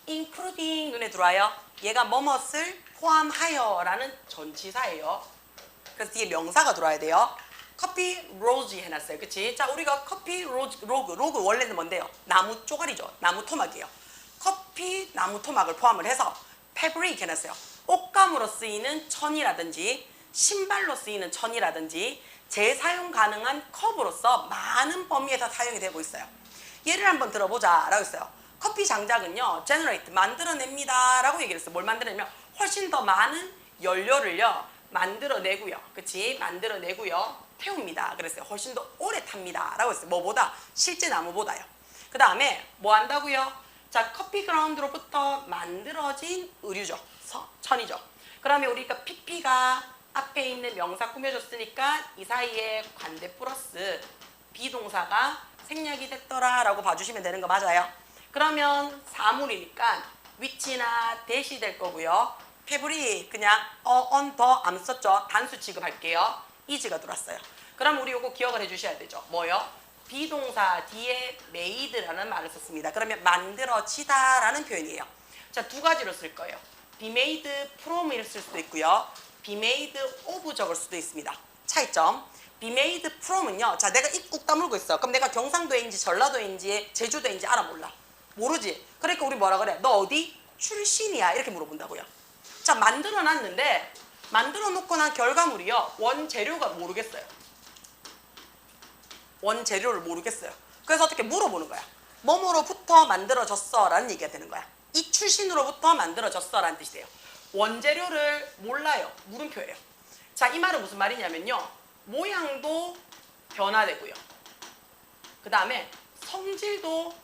Speaker 1: including 눈에 들어와요. 얘가 뭐뭇을 포함하여 라는 전치사예요. 그래서 뒤에 명사가 들어와야 돼요. 커피 로즈 해놨어요. 그치? 자, 우리가 커피 로그 원래는 뭔데요? 나무 쪼가리죠. 나무 토막이에요. 커피 나무 토막을 포함을 해서 패브릭 해놨어요. 옷감으로 쓰이는 천이라든지 신발로 쓰이는 천이라든지 재사용 가능한 컵으로서 많은 범위에서 사용이 되고 있어요. 예를 한번 들어보자 라고 했어요. 커피 장작은요 generate 만들어냅니다 라고 얘기를 했어요. 뭘 만들어내면 훨씬 더 많은 연료를요 만들어내고요. 그치? 만들어내고요. 태웁니다. 그랬어요. 훨씬 더 오래 탑니다. 라고 했어요. 뭐보다? 실제 나무보다요. 그 다음에 뭐 한다고요? 자, 커피 그라운드로부터 만들어진 의류죠. 천이죠. 그러면 우리가 PP가 앞에 있는 명사 꾸며줬으니까 이 사이에 관대 플러스 비동사가 생략이 됐더라 라고 봐주시면 되는 거 맞아요. 그러면 사물이니까 위치나 대시 될 거고요. 패브리 그냥 on 더 안 썼죠. 단수 취급할게요. 이지가 들어왔어요. 그럼 우리 요거 기억을 해주셔야 되죠. 뭐요? 비동사 뒤에 made라는 말을 썼습니다. 그러면 만들어지다 라는 표현이에요. 자, 두 가지로 쓸 거예요. be made from을 쓸 수도 있고요. be made of 적을 수도 있습니다. 차이점. be made from은요. 자, 내가 입국 다물고 있어. 그럼 내가 경상도인지 전라도인지 제주도인지 알아 몰라? 모르지. 그러니까 우리 뭐라 그래? 너 어디 출신이야? 이렇게 물어본다고요. 자, 만들어 놨는데 만들어 놓고 난 결과물이요. 원재료가 모르겠어요. 원재료를 모르겠어요. 그래서 어떻게 물어보는 거야. 뭐뭐로부터 만들어졌어 라는 얘기가 되는 거야. 이 출신으로부터 만들어졌어 라는 뜻이 돼요. 원재료를 몰라요. 물음표예요. 자, 이 말은 무슨 말이냐면요. 모양도 변화되고요. 그 다음에 성질도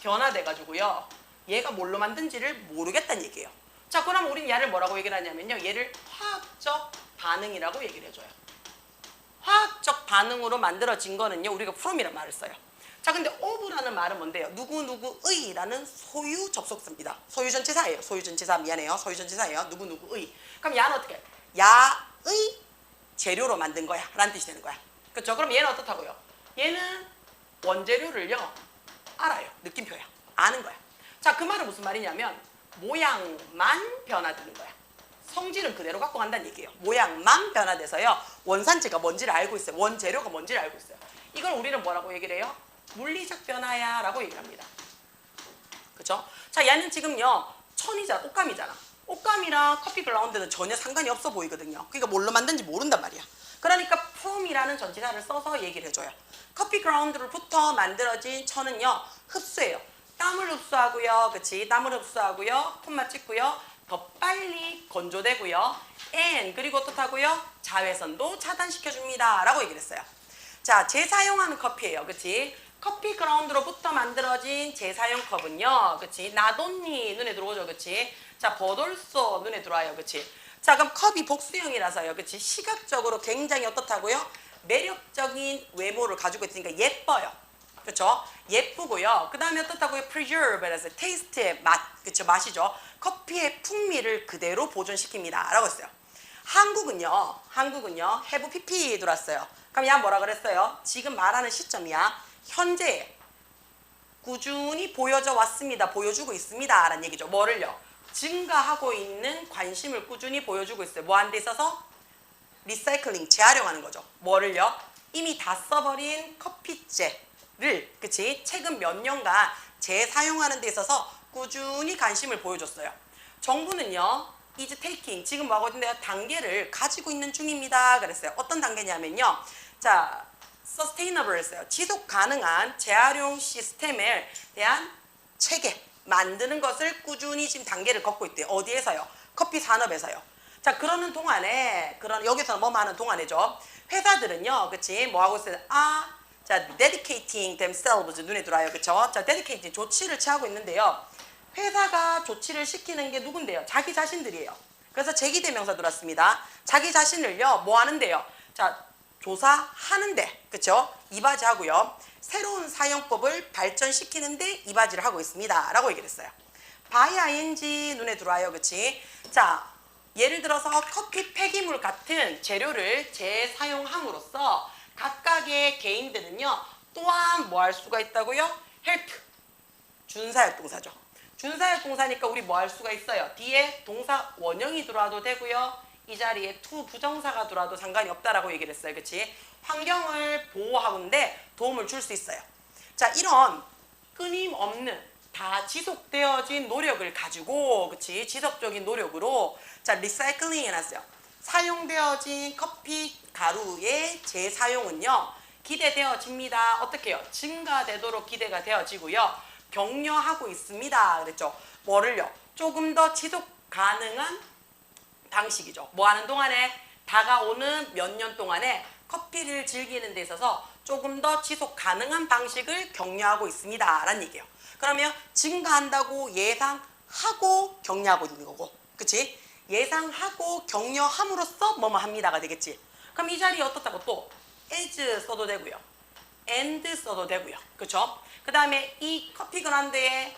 Speaker 1: 변화돼가지고요. 얘가 뭘로 만든지를 모르겠다는 얘기예요. 자, 그럼 우린 얘를 뭐라고 얘기를 하냐면요. 얘를 화학적 반응이라고 얘기를 해줘요. 화학적 반응으로 만들어진 거는요. 우리가 from이라는 말을 써요. 자, 근데 of라는 말은 뭔데요? 누구누구의라는 소유 접속사입니다. 소유전치사예요. 소유전치사 미안해요. 소유전치사예요. 누구누구의. 그럼 얘는 어떻게? 야의 재료로 만든 거야 라는 뜻이 되는 거야. 그렇죠? 그럼 얘는 어떻다고요? 얘는 원재료를요. 알아요. 느낌표야. 아는 거야. 자, 그 말은 무슨 말이냐면 모양만 변화되는 거야. 성질은 그대로 갖고 간다는 얘기예요. 모양만 변화돼서요. 원산지가 뭔지를 알고 있어요. 원재료가 뭔지를 알고 있어요. 이걸 우리는 뭐라고 얘기를 해요? 물리적 변화야 라고 얘기를 합니다. 그렇죠? 자, 얘는 지금요. 천이잖아. 옷감이잖아. 옷감이랑 커피 그라운드는 전혀 상관이 없어 보이거든요. 그러니까 뭘로 만든지 모른단 말이야. 그러니까 from이라는 전치사를 써서 얘기를 해줘요. 커피 그라운드로부터 만들어진 천은요. 흡수예요. 땀을 흡수하고요. 그치? 땀을 흡수하고요. 콤마 찍고요. 더 빨리 건조되고요. and 그리고 어떻다고요? 자외선도 차단시켜줍니다. 라고 얘기를 했어요. 자, 재사용하는 커피예요. 그치? 커피 그라운드로부터 만들어진 재사용 컵은요. 그치? 나돈니 눈에 들어오죠. 그치? 자, 버돌소 눈에 들어와요. 그치? 자, 그럼 컵이 복수형이라서요. 그치? 시각적으로 굉장히 어떻다고요? 매력적인 외모를 가지고 있으니까 예뻐요. 그렇죠? 예쁘고요. 그 다음에 어떻다고요? preserve, 그래서 테이스트의 맛, 그렇죠? 맛이죠. 커피의 풍미를 그대로 보존시킵니다. 라고 했어요. 한국은요, have pp 들어왔어요. 그럼 야 뭐라 그랬어요? 지금 말하는 시점이야. 현재 꾸준히 보여져 왔습니다. 보여주고 있습니다. 라는 얘기죠. 뭐를요? 증가하고 있는 관심을 꾸준히 보여주고 있어요. 뭐 하는 데 있어서? 리사이클링, 재활용하는 거죠. 뭐를요? 이미 다 써버린 커피째를, 그치? 최근 몇 년간 재사용하는 데 있어서 꾸준히 관심을 보여줬어요. 정부는요, is taking, 지금 뭐 하고 있는데요? 단계를 가지고 있는 중입니다. 그랬어요. 어떤 단계냐면요. 자, sustainable 했어요. 지속 가능한 재활용 시스템에 대한 체계, 만드는 것을 꾸준히 지금 단계를 걷고 있대요. 어디에서요? 커피 산업에서요. 자, 그러는 동안에, 여기서 뭐 하는 동안에죠. 회사들은요, 그치? 뭐 하고 있어요? 자, dedicating themselves 눈에 들어와요. 그쵸? 자, dedicating, 조치를 취하고 있는데요. 회사가 조치를 시키는 게 누군데요? 자기 자신들이에요. 그래서 제기대명사 들어왔습니다. 자기 자신을요, 뭐 하는데요? 자, 조사하는데, 그쵸? 이바지하고요. 새로운 사용법을 발전시키는데 이바지를 하고 있습니다. 라고 얘기를 했어요. by ing 눈에 들어와요. 그치? 자, 예를 들어서 커피 폐기물 같은 재료를 재사용함으로써 각각의 개인들은요, 또한 뭐 할 수가 있다고요? help, 준사역동사죠. 준사역동사니까 우리 뭐 할 수가 있어요? 뒤에 동사 원형이 들어와도 되고요. 이 자리에 to 부정사가 들어와도 상관이 없다라고 얘기를 했어요. 그치? 환경을 보호하는데 도움을 줄 수 있어요. 자, 이런 끊임없는 다 지속되어진 노력을 가지고, 그치? 지속적인 노력으로, 자, 리사이클링 해놨어요. 사용되어진 커피 가루의 재사용은요, 기대되어집니다. 어떻게 해요? 증가되도록 기대가 되어지고요. 격려하고 있습니다. 그랬죠? 뭐를요? 조금 더 지속 가능한 방식이죠. 뭐 하는 동안에? 다가오는 몇 년 동안에 커피를 즐기는 데 있어서 조금 더 지속 가능한 방식을 격려하고 있습니다. 라는 얘기예요. 그러면 증가한다고 예상하고 격려하고 있는 거고. 그치? 예상하고 격려함으로써 뭐뭐 합니다가 되겠지. 그럼 이 자리에 어떻다고 또 as 써도 되고요. and 써도 되고요. 그쵸? 그 다음에 이 커피 그란데의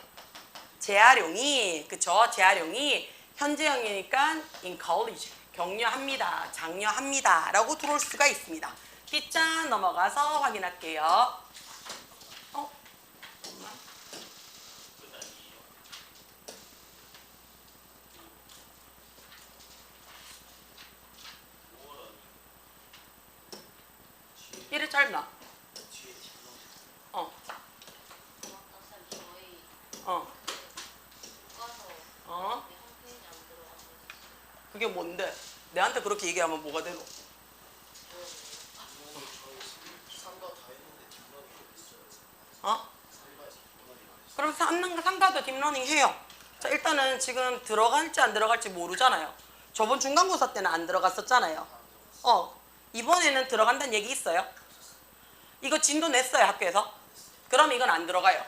Speaker 1: 재활용이, 그쵸? 재활용이 현재형이니까 encourage, 격려합니다, 장려합니다 라고 들어올 수가 있습니다. 기자 넘어가서 확인할게요. 얘를 짧나? 어. 그게 뭔데? 내한테 그렇게 얘기하면 뭐가 되노? 그럼 상가도 딥러닝 해요. 자, 일단은 지금 들어갈지 안 들어갈지 모르잖아요. 저번 중간고사 때는 안 들어갔었잖아요. 이번에는 들어간다는 얘기 있어요? 이거 진도 냈어요, 학교에서? 그럼 이건 안 들어가요.